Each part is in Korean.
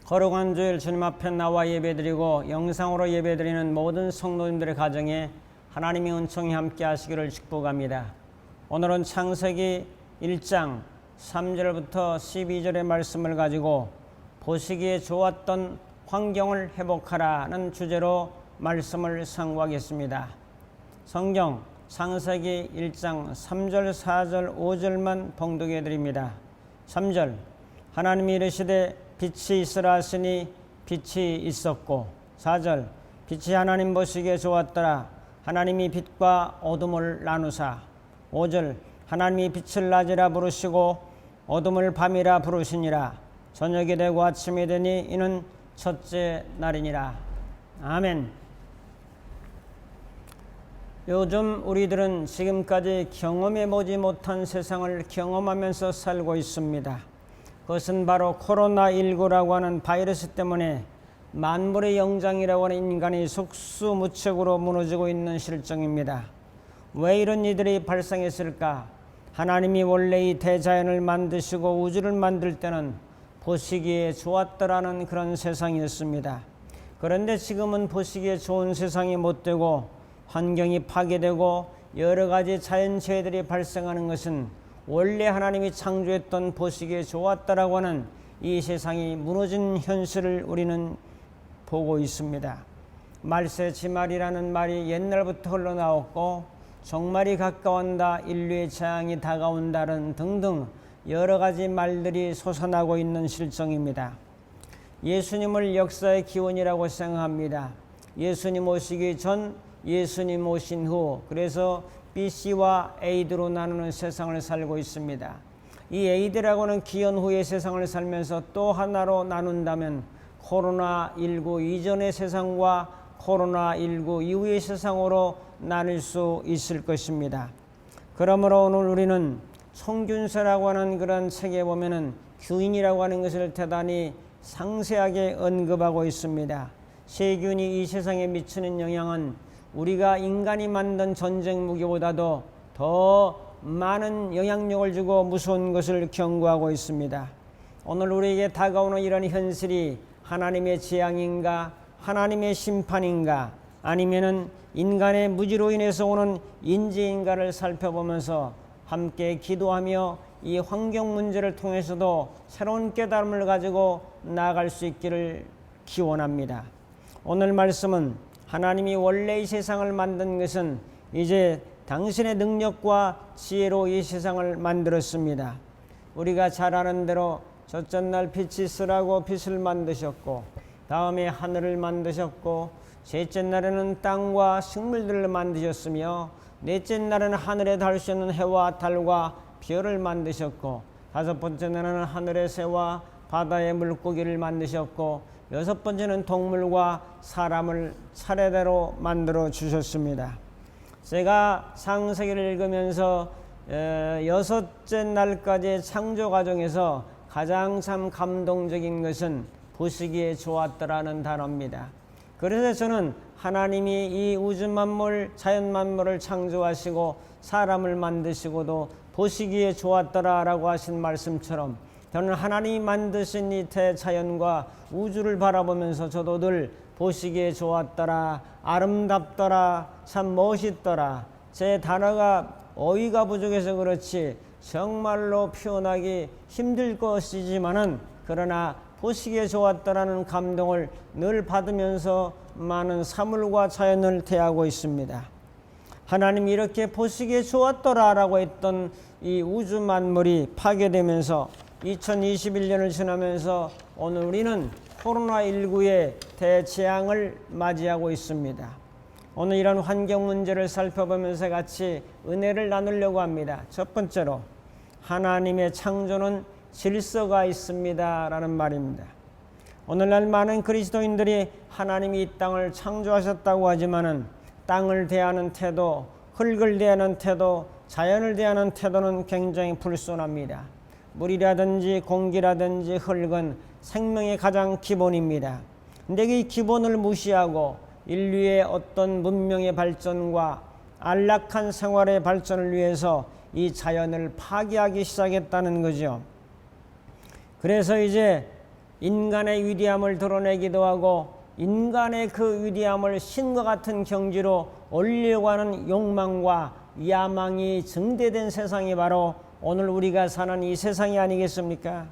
거룩한 주일 주님 앞에 나와 예배드리고 영상으로 예배드리는 모든 성도님들의 가정에 하나님의 은총이 함께 하시기를 축복합니다. 오늘은 창세기 1장 3절부터 12절의 말씀을 가지고 보시기에 좋았던 환경을 회복하라는 주제로 말씀을 상고하겠습니다. 성경 창세기 1장 3절, 4절, 5절만 봉독해 드립니다. 3절 하나님이 이르시되 빛이 있으라 하시니 빛이 있었고, 4절 빛이 하나님 보시기에 좋았더라. 하나님이 빛과 어둠을 나누사. 5절 하나님이 빛을 낮이라 부르시고 어둠을 밤이라 부르시니라. 저녁이 되고 아침이 되니 이는 첫째 날이니라. 아멘. 요즘 우리들은 지금까지 경험해보지 못한 세상을 경험하면서 살고 있습니다. 그것은 바로 코로나19라고 하는 바이러스 때문에 만물의 영장이라고 하는 인간이 속수무책으로 무너지고 있는 실정입니다. 왜 이런 일들이 발생했을까? 하나님이 원래 이 대자연을 만드시고 우주를 만들 때는 보시기에 좋았더라는 그런 세상이었습니다. 그런데 지금은 보시기에 좋은 세상이 못 되고 환경이 파괴되고 여러 가지 자연재해들이 발생하는 것은 원래 하나님이 창조했던 보시기에 좋았다라고 하는 이 세상이 무너진 현실을 우리는 보고 있습니다. 말세지말이라는 말이 옛날부터 흘러나왔고 종말이 가까운다, 인류의 재앙이 다가온다는 등등 여러 가지 말들이 솟아나고 있는 실정입니다. 예수님을 역사의 기원이라고 생각합니다. 예수님 오시기 전, 예수님 오신 후, 그래서 BC와 AD로 나누는 세상을 살고 있습니다. 이 AD라고는 기원 후의 세상을 살면서 또 하나로 나눈다면 코로나19 이전의 세상과 코로나19 이후의 세상으로 나눌 수 있을 것입니다. 그러므로 오늘 우리는 성균서라고 하는 그런 책에 보면은 균이라고 하는 것을 대단히 상세하게 언급하고 있습니다. 세균이 이 세상에 미치는 영향은 우리가 인간이 만든 전쟁 무기보다도 더 많은 영향력을 주고 무서운 것을 경고하고 있습니다. 오늘 우리에게 다가오는 이런 현실이 하나님의 재앙인가, 하나님의 심판인가, 아니면은 인간의 무지로 인해서 오는 인재인가를 살펴보면서 함께 기도하며 이 환경 문제를 통해서도 새로운 깨달음을 가지고 나아갈 수 있기를 기원합니다. 오늘 말씀은 하나님이 원래 이 세상을 만든 것은 이제 당신의 능력과 지혜로 이 세상을 만들었습니다. 우리가 잘 아는 대로 첫째 날 빛이 있으라고 빛을 만드셨고, 다음에 하늘을 만드셨고, 셋째 날에는 땅과 식물들을 만드셨으며, 넷째 날에는 하늘에 달 수 있는 해와 달과 별을 만드셨고, 다섯 번째 날에는 하늘의 새와 바다의 물고기를 만드셨고, 여섯 번째는 동물과 사람을 차례대로 만들어 주셨습니다. 제가 창세기를 읽으면서 여섯째 날까지의 창조 과정에서 가장 참 감동적인 것은 보시기에 좋았더라는 단어입니다. 그래서 저는 하나님이 이 우주 만물, 자연 만물을 창조하시고 사람을 만드시고도 보시기에 좋았더라라고 하신 말씀처럼 저는 하나님이 만드신 이 대자연과 우주를 바라보면서 저도 늘 보시기에 좋았더라, 아름답더라, 참 멋있더라. 제 단어가 어휘가 부족해서 그렇지 정말로 표현하기 힘들 것이지만은 그러나 보시기에 좋았더라는 감동을 늘 받으면서 많은 사물과 자연을 대하고 있습니다. 하나님이 이렇게 보시기에 좋았더라라고 했던 이 우주 만물이 파괴되면서 2021년을 지나면서 오늘 우리는 코로나19의 대재앙을 맞이하고 있습니다. 오늘 이런 환경 문제를 살펴보면서 같이 은혜를 나누려고 합니다. 첫 번째로 하나님의 창조는 질서가 있습니다 라는 말입니다. 오늘날 많은 그리스도인들이 하나님이 이 땅을 창조하셨다고 하지만은 땅을 대하는 태도, 흙을 대하는 태도, 자연을 대하는 태도는 굉장히 불손합니다. 물이라든지 공기라든지 흙은 생명의 가장 기본입니다. 근데 이 기본을 무시하고 인류의 어떤 문명의 발전과 안락한 생활의 발전을 위해서 이 자연을 파괴하기 시작했다는 거죠. 그래서 이제 인간의 위대함을 드러내기도 하고 인간의 그 위대함을 신과 같은 경지로 올리려고 하는 욕망과 야망이 증대된 세상이 바로 오늘 우리가 사는 이 세상이 아니겠습니까?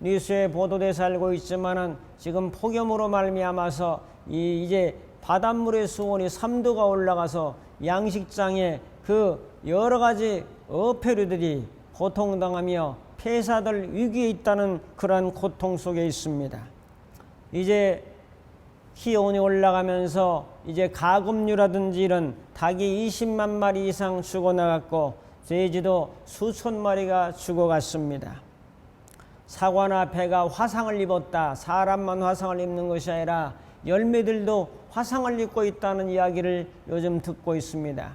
뉴스에 보도돼서 알고 있지만은 지금 폭염으로 말미암아서 이제 바닷물의 수온이 3도가 올라가서 양식장에 그 여러 가지 어패류들이 고통당하며 폐사될 위기에 있다는 그러한 고통 속에 있습니다. 이제 기온이 올라가면서 이제 가금류라든지 이런 닭이 20만 마리 이상 죽어나갔고 돼지도 수천 마리가 죽어갔습니다. 사과나 배가 화상을 입었다. 사람만 화상을 입는 것이 아니라 열매들도 화상을 입고 있다는 이야기를 요즘 듣고 있습니다.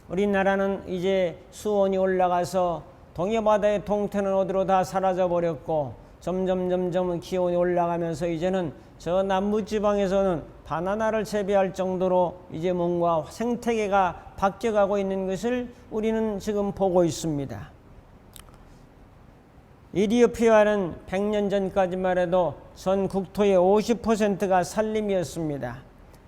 우리나라는 이제 수온이 올라가서 동해바다의 동태는 어디로 다 사라져 버렸고 점점 기온이 올라가면서 이제는 저 남부지방에서는 바나나를 재배할 정도로 이제 뭔가 생태계가 바뀌어가고 있는 것을 우리는 지금 보고 있습니다. 이디오피아는 100년 전까지만 해도 전 국토의 50%가 산림이었습니다.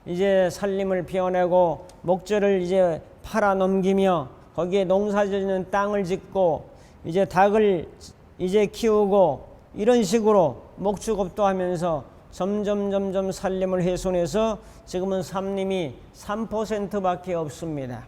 이제 산림을 베어내고 목재를 이제 팔아 넘기며 거기에 농사짓는 땅을 짓고 이제 닭을 이제 키우고 이런 식으로 목축업도 하면서 점점 산림을 훼손해서 지금은 산림이 3%밖에 없습니다.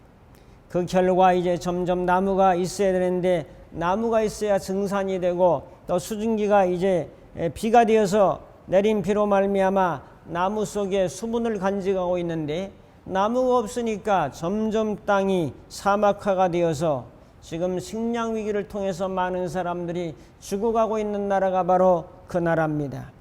그 결과 이제 점점 나무가 있어야 되는데 나무가 있어야 증산이 되고 또 수증기가 이제 비가 되어서 내린 비로 말미암아 나무 속에 수분을 간직하고 있는데 나무가 없으니까 점점 땅이 사막화가 되어서 지금 식량 위기를 통해서 많은 사람들이 죽어가고 있는 나라가 바로 그 나라입니다.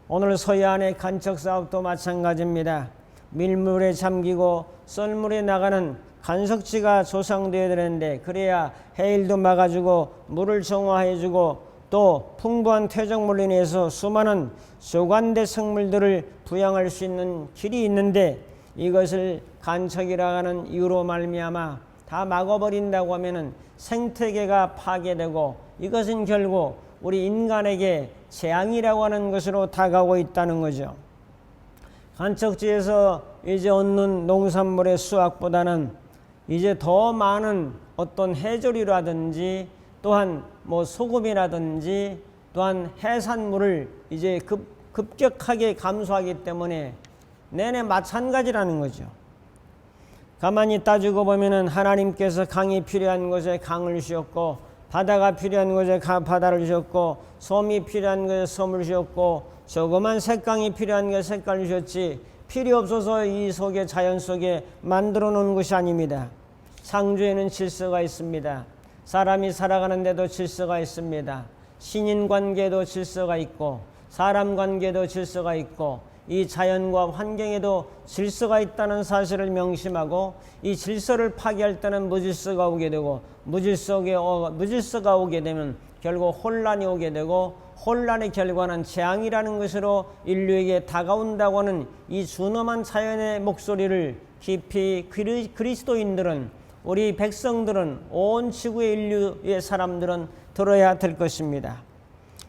오늘 서해안의 간척 사업도 마찬가지입니다. 밀물에 잠기고 썰물에 나가는 간석지가 조성되어야 되는데 그래야 해일도 막아주고 물을 정화해주고 또 풍부한 퇴적물로 인해서 수많은 조관대 생물들을 부양할 수 있는 길이 있는데 이것을 간척이라 하는 이유로 말미암아 다 막아버린다고 하면은 생태계가 파괴되고 이것은 결국 우리 인간에게 재앙이라고 하는 것으로 다가오고 있다는 거죠. 간척지에서 이제 얻는 농산물의 수확보다는 이제 더 많은 어떤 해조류라든지 또한 뭐 소금이라든지 또한 해산물을 이제 급격하게 감소하기 때문에 내내 마찬가지라는 거죠. 가만히 따지고 보면은 하나님께서 강이 필요한 곳에 강을 주셨고 바다가 필요한 곳에 바다를 주셨고 솜이 필요한 곳에 솜을 주셨고 조그만 색강이 필요한 곳에 색깔을 주셨지 필요 없어서 이 속에 자연 속에 만들어 놓은 것이 아닙니다. 창조에는 질서가 있습니다. 사람이 살아가는데도 질서가 있습니다. 신인 관계에도 질서가 있고 사람 관계에도 질서가 있고 이 자연과 환경에도 질서가 있다는 사실을 명심하고 이 질서를 파괴할 때는 무질서가 오게 되고 무질서가 오게 되면 결국 혼란이 오게 되고 혼란의 결과는 재앙이라는 것으로 인류에게 다가온다고 하는 이 준엄한 자연의 목소리를 깊이 그리스도인들은 우리 백성들은 온 지구의 인류의 사람들은 들어야 될 것입니다.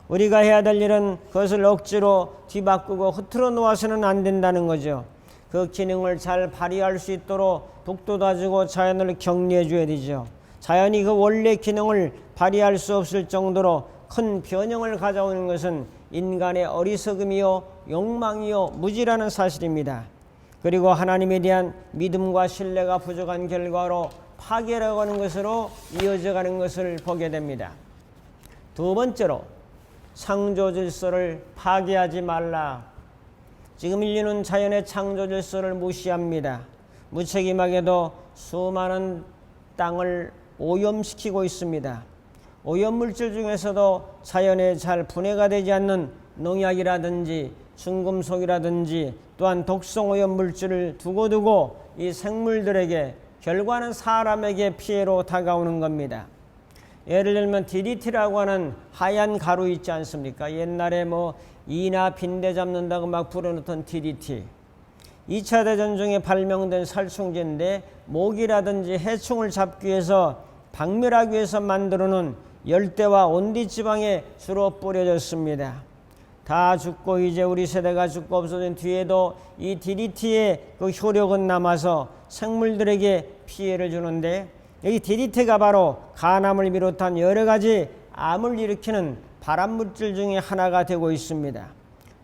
우리가 해야 될 일은 그것을 억지로 뒤바꾸고 흐트러 놓아서는 안 된다는 거죠. 그 기능을 잘 발휘할 수 있도록 북돋아주고 자연을 격려해 줘야 되죠. 자연이 그 원래 기능을 발휘할 수 없을 정도로 큰 변형을 가져오는 것은 인간의 어리석음이요 욕망이요 무지라는 사실입니다. 그리고 하나님에 대한 믿음과 신뢰가 부족한 결과로 파괴라고 하는 것으로 이어져가는 것을 보게 됩니다. 두 번째로 창조 질서를 파괴하지 말라. 지금 인류는 자연의 창조 질서를 무시합니다. 무책임하게도 수많은 땅을 오염시키고 있습니다. 오염물질 중에서도 자연에 잘 분해가 되지 않는 농약이라든지 중금속이라든지 또한 독성 오염물질을 두고두고 이 생물들에게 결과는 사람에게 피해로 다가오는 겁니다. 예를 들면 DDT라고 하는 하얀 가루 있지 않습니까? 옛날에 뭐 이나 빈대 잡는다고 막 불어넣던 DDT. 2차 대전 중에 발명된 살충제인데 모기라든지 해충을 잡기 위해서 박멸하기 위해서 만들어놓은 열대와 온디 지방에 주로 뿌려졌습니다. 다 죽고 이제 우리 세대가 죽고 없어진 뒤에도 이 DDT의 그 효력은 남아서 생물들에게 피해를 주는데, 이 DDT가 바로 간암을 비롯한 여러 가지 암을 일으키는 발암물질 중에 하나가 되고 있습니다.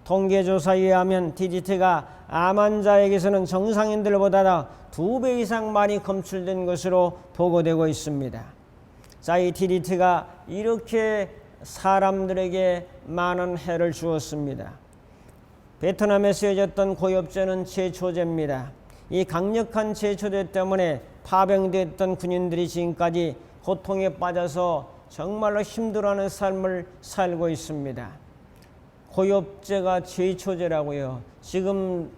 통계조사에 의하면 DDT가 암 환자에게서는 정상인들보다 2배 이상 많이 검출된 것으로 보고되고 있습니다. 자, 이 DDT가 이렇게 사람들에게 많은 해를 주었습니다. 베트남에 쓰여졌던 고엽제는 제초제입니다. 이 강력한 제초제 때문에 파병됐던 군인들이 지금까지 고통에 빠져서 정말로 힘들어하는 삶을 살고 있습니다. 고엽제가 제초제라고요. 지금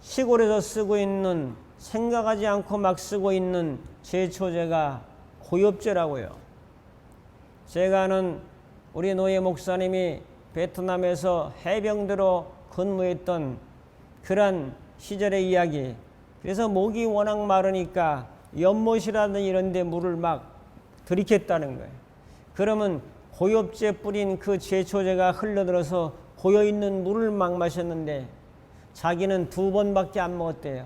시골에서 쓰고 있는, 생각하지 않고 막 쓰고 있는 제초제가 고엽제라고요. 제가 아는 우리 노예 목사님이 베트남에서 해병대로 근무했던 그런 시절의 이야기. 그래서 목이 워낙 마르니까 연못이라든지 이런 데 물을 막 들이켰다는 거예요. 그러면 고엽제 뿌린 그 제초제가 흘러들어서 고여있는 물을 막 마셨는데 자기는 2번밖에 안 먹었대요.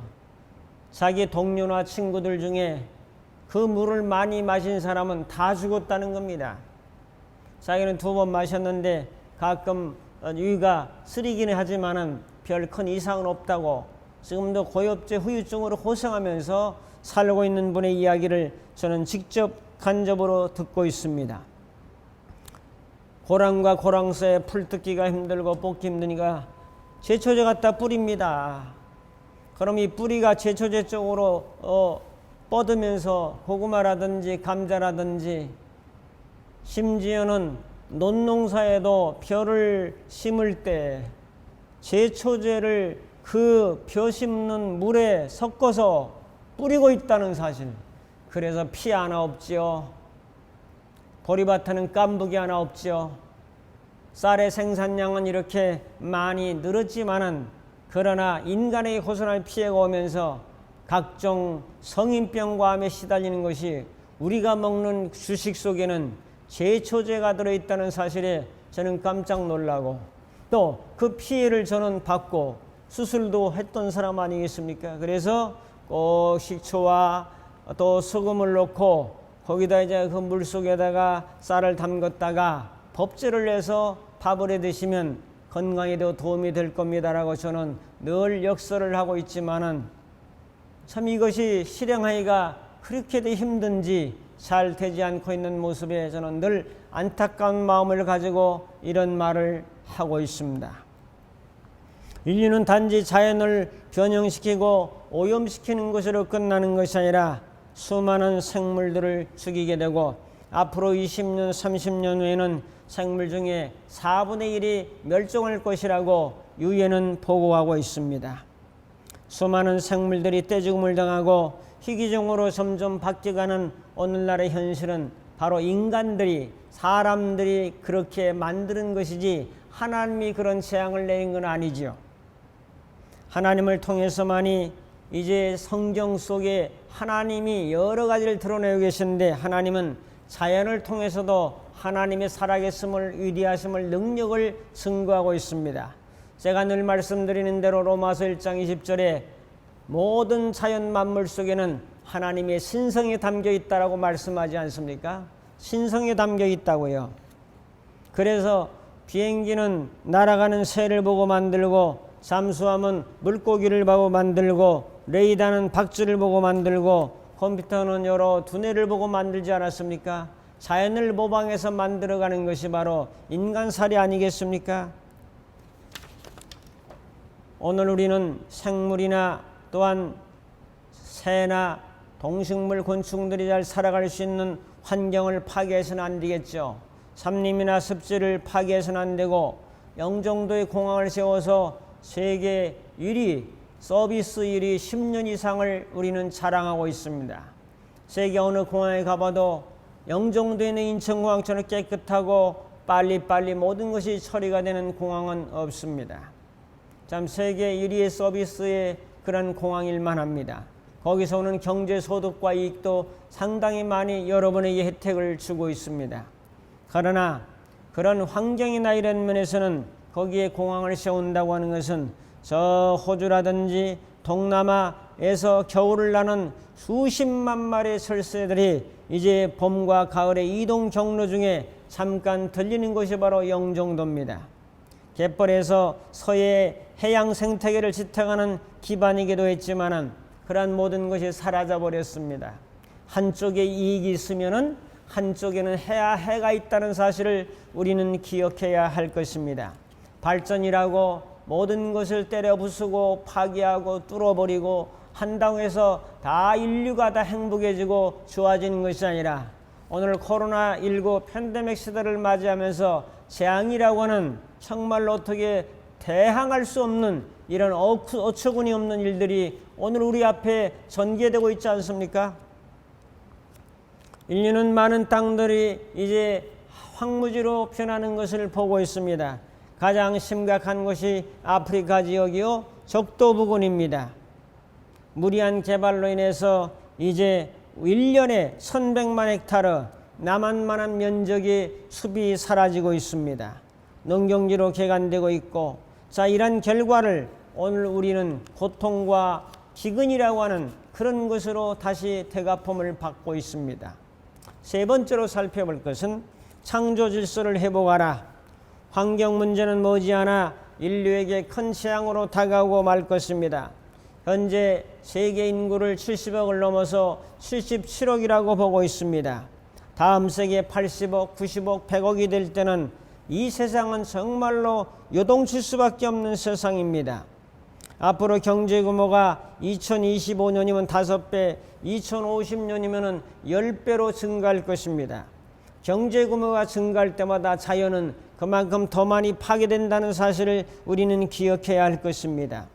자기 동료나 친구들 중에 그 물을 많이 마신 사람은 다 죽었다는 겁니다. 자기는 2번 마셨는데 가끔 위가 쓰리기는 하지만은 별 큰 이상은 없다고 지금도 고엽제 후유증으로 고생하면서 살고 있는 분의 이야기를 저는 직접 간접으로 듣고 있습니다. 고랑과 고랑새에 풀 뜯기가 힘들고 뽑기 힘드니까 제초제 갖다 뿌립니다. 그럼 이 뿌리가 제초제 쪽으로 뻗으면서 고구마라든지 감자라든지 심지어는 논농사에도 벼를 심을 때 제초제를 그 벼 심는 물에 섞어서 뿌리고 있다는 사실. 그래서 피 하나 없지요. 보리밭에는 깐북이 하나 없지요. 쌀의 생산량은 이렇게 많이 늘었지만은 그러나 인간에게 호소할 피해가 오면서 각종 성인병과 암에 시달리는 것이 우리가 먹는 주식 속에는 제초제가 들어있다는 사실에 저는 깜짝 놀라고 또 그 피해를 저는 받고 수술도 했던 사람 아니겠습니까? 그래서 꼭 식초와 또 소금을 넣고 거기다 이제 그 물 속에다가 쌀을 담갔다가 법제를 내서 밥을 해 드시면 건강에도 도움이 될 겁니다라고 저는 늘 역설을 하고 있지만은 참 이것이 실행하기가 그렇게도 힘든지 잘 되지 않고 있는 모습에 저는 늘 안타까운 마음을 가지고 이런 말을 하고 있습니다. 인류는 단지 자연을 변형시키고 오염시키는 것으로 끝나는 것이 아니라 수많은 생물들을 죽이게 되고 앞으로 20년, 30년 후에는 생물 중에 4분의 1이 멸종할 것이라고 유엔은 보고하고 있습니다. 수많은 생물들이 떼죽음을 당하고 희귀종으로 점점 바뀌어가는 오늘날의 현실은 바로 인간들이, 사람들이 그렇게 만드는 것이지 하나님이 그런 재앙을 내린 건 아니지요. 하나님을 통해서만이 이제 성경 속에 하나님이 여러 가지를 드러내고 계시는데 하나님은 자연을 통해서도 하나님의 살아계심을, 위대하심을, 능력을 증거하고 있습니다. 제가 늘 말씀드리는 대로 로마서 1장 20절에 모든 자연 만물 속에는 하나님의 신성이 담겨 있다라고 말씀하지 않습니까? 신성이 담겨 있다고요. 그래서 비행기는 날아가는 새를 보고 만들고 잠수함은 물고기를 보고 만들고 레이더는 박쥐를 보고 만들고 컴퓨터는 여러 두뇌를 보고 만들지 않았습니까? 자연을 모방해서 만들어가는 것이 바로 인간살이 아니겠습니까? 오늘 우리는 생물이나 또한 새나 동식물, 곤충들이 잘 살아갈 수 있는 환경을 파괴해서는 안 되겠죠. 산림이나 습지를 파괴해서는 안 되고 영종도에 공항을 세워서 세계 1위, 서비스 1위 10년 이상을 우리는 자랑하고 있습니다. 세계 어느 공항에 가봐도 영종도에 있는 인천공항처럼 깨끗하고 빨리빨리 모든 것이 처리가 되는 공항은 없습니다. 참 세계 1위의 서비스의 그런 공항일만 합니다. 거기서 오는 경제소득과 이익도 상당히 많이 여러분에게 혜택을 주고 있습니다. 그러나 그런 환경이나 이런 면에서는 거기에 공항을 세운다고 하는 것은 저 호주라든지 동남아에서 겨울을 나는 수십만 마리의 철새들이 이제 봄과 가을의 이동 경로 중에 잠깐 들리는 곳이 바로 영종도입니다. 갯벌에서 서해 해양 생태계를 지탱하는 기반이기도 했지만은 그러한 모든 것이 사라져 버렸습니다. 한쪽에 이익이 있으면은 한쪽에는 해가 있다는 사실을 우리는 기억해야 할 것입니다. 발전이라고 모든 것을 때려 부수고 파괴하고 뚫어버리고 한다고 해서 다 인류가 다 행복해지고 좋아지는 것이 아니라 오늘 코로나19 팬데믹 시대를 맞이하면서 재앙이라고 하는 정말로 어떻게 대항할 수 없는 이런 어처구니 없는 일들이 오늘 우리 앞에 전개되고 있지 않습니까? 인류는 많은 땅들이 이제 황무지로 변하는 것을 보고 있습니다. 가장 심각한 곳이 아프리카 지역이요 적도 부근입니다. 무리한 개발로 인해서 이제 1년에 1100만 헥타르 남한만한 면적의 숲이 사라지고 있습니다. 농경지로 개간되고 있고, 자, 이런 결과를 오늘 우리는 고통과 기근이라고 하는 그런 것으로 다시 대갚음을 받고 있습니다. 세 번째로 살펴볼 것은 창조 질서를 회복하라. 환경 문제는 머지않아 인류에게 큰 재앙으로 다가오고 말 것입니다. 현재 세계 인구를 70억을 넘어서 77억이라고 보고 있습니다. 다음 세기에 80억, 90억, 100억이 될 때는 이 세상은 정말로 요동칠 수밖에 없는 세상입니다. 앞으로 경제 규모가 2025년이면 5배, 2050년이면 10배로 증가할 것입니다. 경제 규모가 증가할 때마다 자연은 그만큼 더 많이 파괴된다는 사실을 우리는 기억해야 할 것입니다.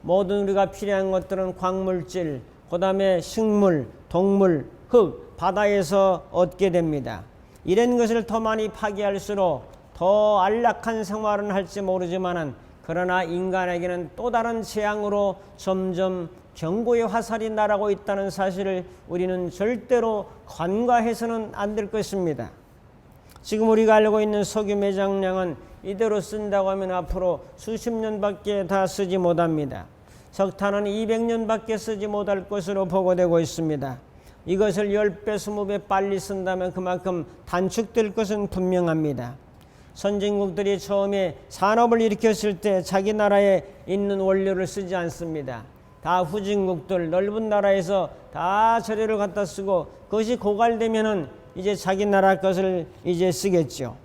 모든 우리가 필요한 것들은 광물질, 그 다음에 식물, 동물, 흙, 바다에서 얻게 됩니다. 이런 것을 더 많이 파괴할수록 더 안락한 생활은 할지 모르지만은 그러나 인간에게는 또 다른 재앙으로 점점 경고의 화살이 날아오고 있다는 사실을 우리는 절대로 간과해서는 안 될 것입니다. 지금 우리가 알고 있는 석유 매장량은 이대로 쓴다고 하면 앞으로 수십 년밖에 다 쓰지 못합니다. 석탄은 200년밖에 쓰지 못할 것으로 보고되고 있습니다. 이것을 10배, 20배 빨리 쓴다면 그만큼 단축될 것은 분명합니다. 선진국들이 처음에 산업을 일으켰을 때 자기 나라에 있는 원료를 쓰지 않습니다. 다 후진국들 넓은 나라에서 다 재료를 갖다 쓰고 그것이 고갈되면은 이제 자기 나라 것을 이제 쓰겠죠.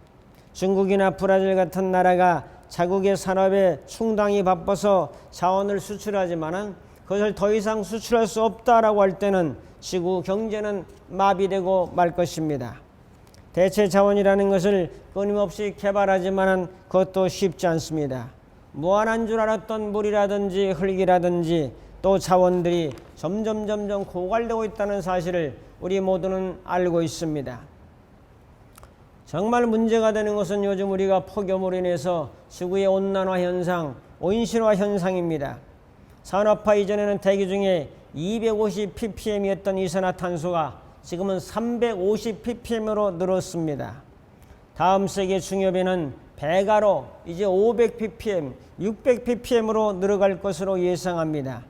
중국이나 브라질 같은 나라가 자국의 산업에 충당히 바빠서 자원을 수출하지만은 그것을 더 이상 수출할 수 없다라고 할 때는 지구 경제는 마비되고 말 것입니다. 대체 자원이라는 것을 끊임없이 개발하지만은 그것도 쉽지 않습니다. 무한한 줄 알았던 물이라든지 흙이라든지 또 자원들이 점점 고갈되고 있다는 사실을 우리 모두는 알고 있습니다. 정말 문제가 되는 것은 요즘 우리가 폭염으로 인해서 지구의 온난화 현상, 온실화 현상입니다. 산업화 이전에는 대기 중에 250 ppm이었던 이산화탄소가 지금은 350 ppm으로 늘었습니다. 다음 세계 중엽에는 배가로 이제 500 ppm, 600 ppm으로 늘어갈 것으로 예상합니다.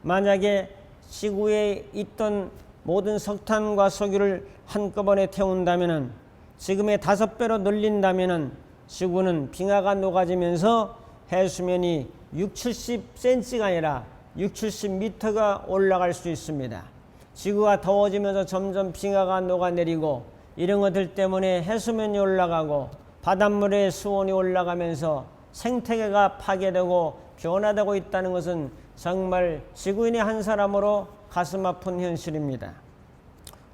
만약에 지구에 있던 모든 석탄과 석유를 한꺼번에 태운다면은 지금의 5배로 늘린다면은 지구는 빙하가 녹아지면서 해수면이 60-70cm가 아니라 60-70m가 올라갈 수 있습니다. 지구가 더워지면서 점점 빙하가 녹아내리고 이런 것들 때문에 해수면이 올라가고 바닷물의 수온이 올라가면서 생태계가 파괴되고 변화되고 있다는 것은 정말 지구인의 한 사람으로 가슴 아픈 현실입니다.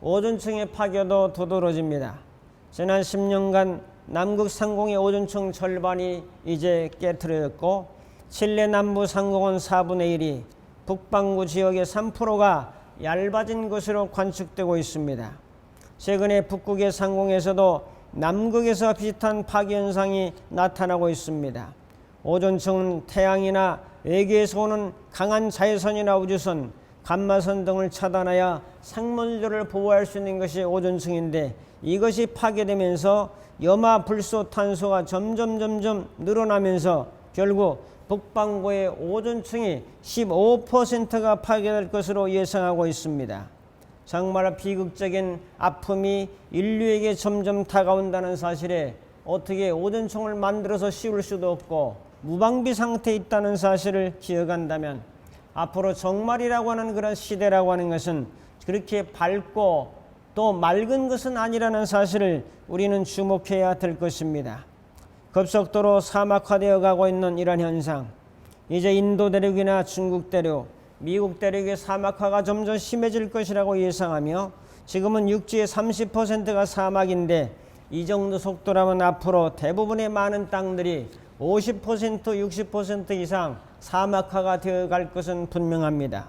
오존층의 파괴도 두드러집니다. 지난 10년간 남극 상공의 오존층 절반이 이제 깨트려졌고 칠레 남부 상공은 4분의 1이 북반구 지역의 3%가 얇아진 것으로 관측되고 있습니다. 최근에 북극의 상공에서도 남극에서 비슷한 파괴 현상이 나타나고 있습니다. 오존층은 태양이나 외계에서 오는 강한 자외선이나 우주선, 감마선 등을 차단하여 생물들을 보호할 수 있는 것이 오존층인데, 이것이 파괴되면서 염화불소탄소가 점점 늘어나면서 결국 북반구의 오존층이 15%가 파괴될 것으로 예상하고 있습니다. 정말 비극적인 아픔이 인류에게 점점 다가온다는 사실에 어떻게 오존층을 만들어서 씌울 수도 없고 무방비 상태에 있다는 사실을 기억한다면, 앞으로 정말이라고 하는 그런 시대라고 하는 것은 그렇게 밝고 또 맑은 것은 아니라는 사실을 우리는 주목해야 될 것입니다. 급속도로 사막화되어 가고 있는 이런 현상, 이제 인도 대륙이나 중국 대륙, 미국 대륙의 사막화가 점점 심해질 것이라고 예상하며, 지금은 육지의 30%가 사막인데 이 정도 속도라면 앞으로 대부분의 많은 땅들이 50%, 60% 이상 사막화가 되어갈 것은 분명합니다.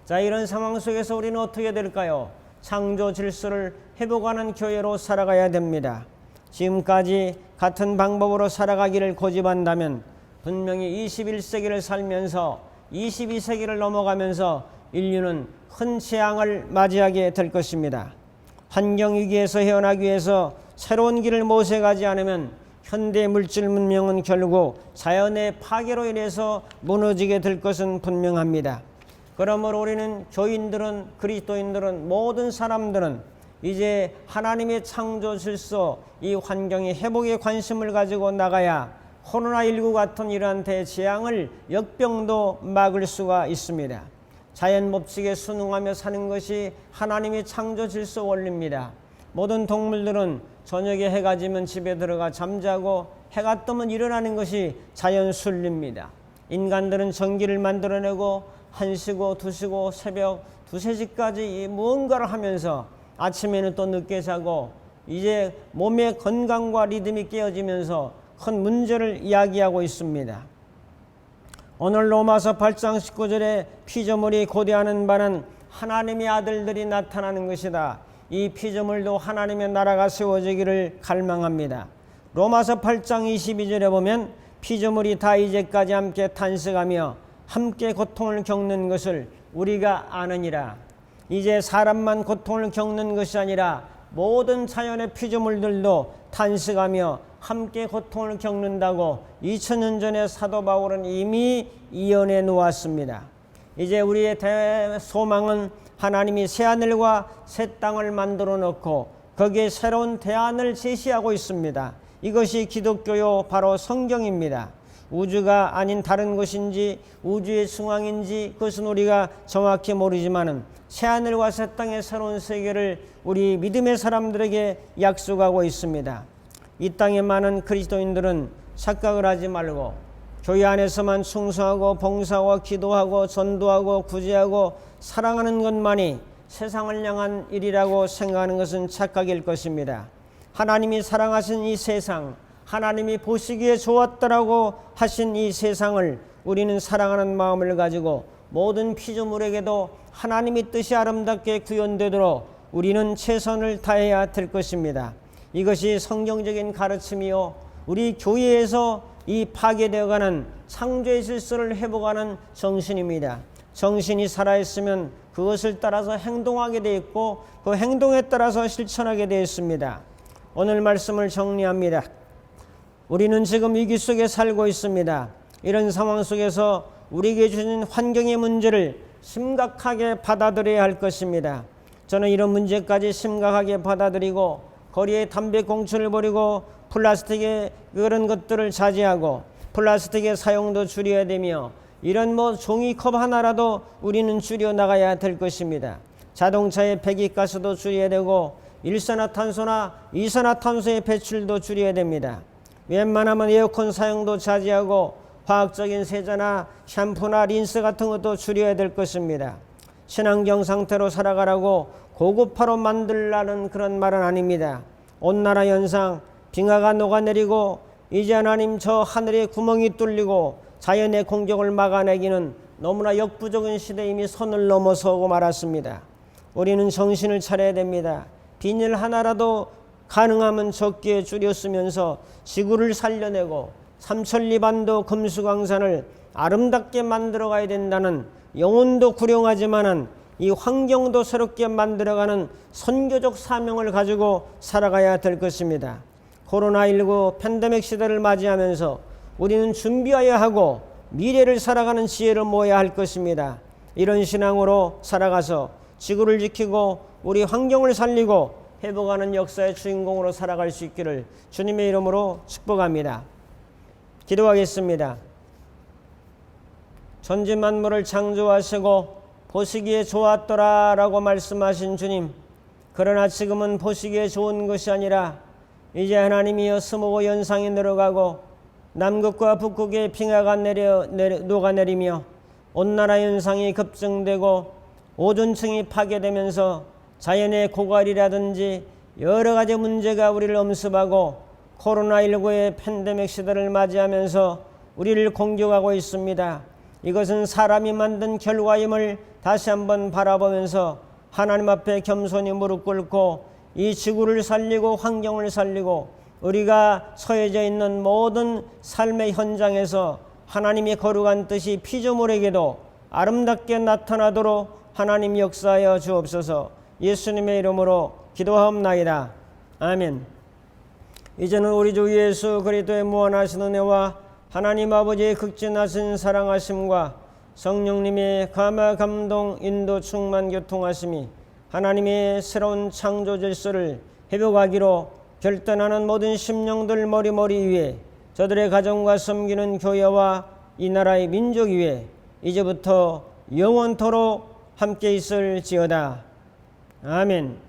자, 이런 상황 속에서 우리는 어떻게 될까요? 창조 질서를 회복하는 교회로 살아가야 됩니다. 지금까지 같은 방법으로 살아가기를 고집한다면 분명히 21세기를 살면서 22세기를 넘어가면서 인류는 큰 재앙을 맞이하게 될 것입니다. 환경위기에서 헤어나기 위해서 새로운 길을 모색하지 않으면 현대 물질 문명은 결국 자연의 파괴로 인해서 무너지게 될 것은 분명합니다. 그러므로 우리는 교인들은, 그리스도인들은, 모든 사람들은 이제 하나님의 창조 질서, 이 환경의 회복에 관심을 가지고 나가야 코로나19 같은 이러한 대재앙을 역병도 막을 수가 있습니다. 자연 법칙에 순응하며 사는 것이 하나님의 창조 질서 원리입니다. 모든 동물들은 저녁에 해가 지면 집에 들어가 잠자고 해가 뜨면 일어나는 것이 자연 순리입니다. 인간들은 전기를 만들어내고 1시고 2시고 새벽 2, 3시까지 무언가를 하면서 아침에는 또 늦게 자고, 이제 몸의 건강과 리듬이 깨어지면서 큰 문제를 이야기하고 있습니다. 오늘 로마서 8장 19절에 피조물이 고대하는 바는 하나님의 아들들이 나타나는 것이다. 이 피조물도 하나님의 나라가 세워지기를 갈망합니다. 로마서 8장 22절에 보면 피조물이 다 이제까지 함께 탄식하며 함께 고통을 겪는 것을 우리가 아느니라. 이제 사람만 고통을 겪는 것이 아니라 모든 자연의 피조물들도 탄식하며 함께 고통을 겪는다고 2000년 전에 사도 바울은 이미 이언해 놓았습니다. 이제 우리의 대소망은 하나님이 새하늘과 새 땅을 만들어 놓고 거기에 새로운 대안을 제시하고 있습니다. 이것이 기독교요 바로 성경입니다. 우주가 아닌 다른 것인지 우주의 중앙인지 그것은 우리가 정확히 모르지만은 새하늘과 새 땅의 새로운 세계를 우리 믿음의 사람들에게 약속하고 있습니다. 이 땅에 많은 그리스도인들은 착각을 하지 말고 교회 안에서만 충성하고 봉사하고 기도하고 전도하고 구제하고 사랑하는 것만이 세상을 향한 일이라고 생각하는 것은 착각일 것입니다. 하나님이 사랑하신 이 세상, 하나님이 보시기에 좋았다라고 하신 이 세상을 우리는 사랑하는 마음을 가지고 모든 피조물에게도 하나님의 뜻이 아름답게 구현되도록 우리는 최선을 다해야 될 것입니다. 이것이 성경적인 가르침이요, 우리 교회에서 이 파괴되어가는 창조의 질서를 회복하는 정신입니다. 정신이 살아있으면 그것을 따라서 행동하게 되어 있고 그 행동에 따라서 실천하게 되어 있습니다. 오늘 말씀을 정리합니다. 우리는 지금 위기 속에 살고 있습니다. 이런 상황 속에서 우리에게 주신 환경의 문제를 심각하게 받아들여야 할 것입니다. 저는 이런 문제까지 심각하게 받아들이고 거리에 담배 꽁초를 버리고 플라스틱의 그런 것들을 자제하고 플라스틱의 사용도 줄여야 되며 이런 종이컵 하나라도 우리는 줄여 나가야 될 것입니다. 자동차의 배기가스도 줄여야 되고 일산화탄소나 이산화탄소의 배출도 줄여야 됩니다. 웬만하면 에어컨 사용도 자제하고 화학적인 세제나 샴푸나 린스 같은 것도 줄여야 될 것입니다. 친환경 상태로 살아가라고 고급화로 만들라는 그런 말은 아닙니다. 온난화 현상, 빙하가 녹아내리고 이제 하나님 저 하늘에 구멍이 뚫리고 자연의 공격을 막아내기는 너무나 역부족인 시대에 이미 선을 넘어서고 말았습니다. 우리는 정신을 차려야 됩니다. 비닐 하나라도 가능하면 적게 줄여 쓰면서 지구를 살려내고 삼천리반도 금수강산을 아름답게 만들어 가야 된다는 영혼도 구령하지만은 이 환경도 새롭게 만들어가는 선교적 사명을 가지고 살아가야 될 것입니다. 코로나19 팬데믹 시대를 맞이하면서 우리는 준비해야 하고 미래를 살아가는 지혜를 모아야 할 것입니다. 이런 신앙으로 살아가서 지구를 지키고 우리 환경을 살리고 회복하는 역사의 주인공으로 살아갈 수 있기를 주님의 이름으로 축복합니다. 기도하겠습니다. 천지 만물을 창조하시고 보시기에 좋았더라 라고 말씀하신 주님, 그러나 지금은 보시기에 좋은 것이 아니라 이제 하나님이여 스모고 연상이 늘어가고 남극과 북극의 빙하가 녹아내리며 온난화 현상이 급증되고 오존층이 파괴되면서 자연의 고갈이라든지 여러 가지 문제가 우리를 엄습하고 코로나19의 팬데믹 시대를 맞이하면서 우리를 공격하고 있습니다. 이것은 사람이 만든 결과임을 다시 한번 바라보면서 하나님 앞에 겸손히 무릎 꿇고 이 지구를 살리고 환경을 살리고 우리가 처해져 있는 모든 삶의 현장에서 하나님의 거룩한 뜻이 피조물에게도 아름답게 나타나도록 하나님 역사하여 주옵소서. 예수님의 이름으로 기도하옵나이다. 아멘. 이제는 우리 주 예수 그리스도의 무한하신 은혜와 하나님 아버지의 극진하신 사랑하심과 성령님의 감화 감동 인도 충만 교통하심이 하나님의 새로운 창조 질서를 회복하기로 결단하는 모든 심령들 머리머리 위에 저들의 가정과 섬기는 교회와 이 나라의 민족 위에 이제부터 영원토록 함께 있을지어다. 아멘.